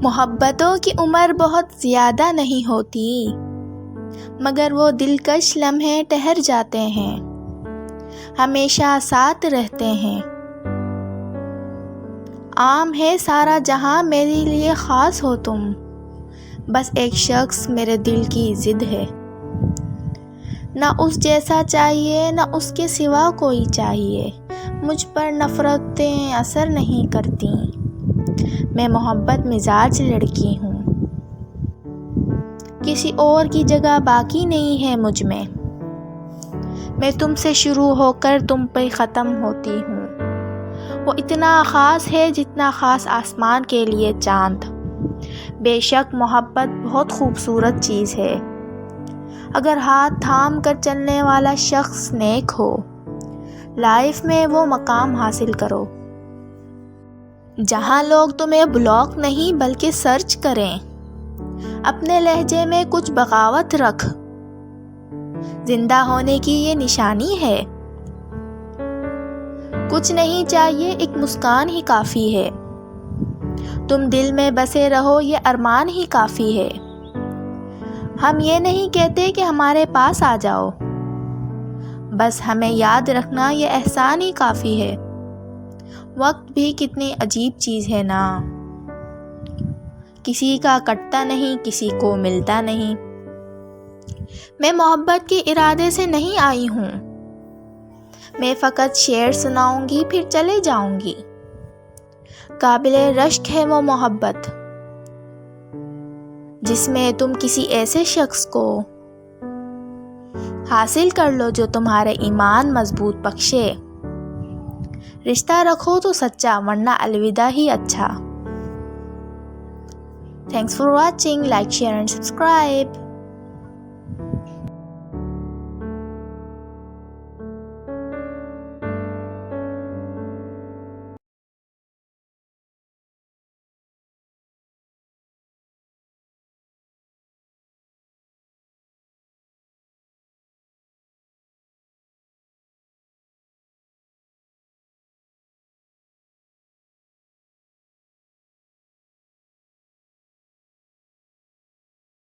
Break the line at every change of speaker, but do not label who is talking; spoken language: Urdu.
محبتوں کی عمر بہت زیادہ نہیں ہوتی، مگر وہ دلکش لمحے ٹھہر جاتے ہیں، ہمیشہ ساتھ رہتے ہیں۔ عام ہے سارا جہاں، میرے لیے خاص ہو تم، بس ایک شخص میرے دل کی ضد ہے۔ نہ اس جیسا چاہیے، نہ اس کے سوا کوئی چاہیے، مجھ پر نفرتیں اثر نہیں کرتی، میں محبت مزاج لڑکی ہوں، کسی اور کی جگہ باقی نہیں ہے مجھ میں تم سے شروع ہو کر تم پہ ختم ہوتی ہوں، وہ اتنا خاص ہے جتنا خاص آسمان کے لیے چاند۔ بے شک محبت بہت خوبصورت چیز ہے، اگر ہاتھ تھام کر چلنے والا شخص نیک ہو، لائف میں وہ مقام حاصل کرو جہاں لوگ تمہیں بلاک نہیں بلکہ سرچ کریں۔ اپنے لہجے میں کچھ بغاوت رکھ، زندہ ہونے کی یہ نشانی ہے۔ کچھ نہیں چاہیے، ایک مسکان ہی کافی ہے، تم دل میں بسے رہو، یہ ارمان ہی کافی ہے۔ ہم یہ نہیں کہتے کہ ہمارے پاس آ جاؤ، بس ہمیں یاد رکھنا یہ احسان ہی کافی ہے۔ وقت بھی کتنی عجیب چیز ہے نا، کسی کا کٹتا نہیں، کسی کو ملتا نہیں۔ میں محبت کے ارادے سے نہیں آئی ہوں، میں فقط شعر سناؤں گی پھر چلے جاؤں گی۔ قابل رشک ہے وہ محبت جس میں تم کسی ایسے شخص کو حاصل کر لو جو تمہارے ایمان مضبوط بخشے۔ رشتہ رکھو تو سچا، ورنہ الوداع ہی اچھا۔ Thanks for watching. Like, share and subscribe.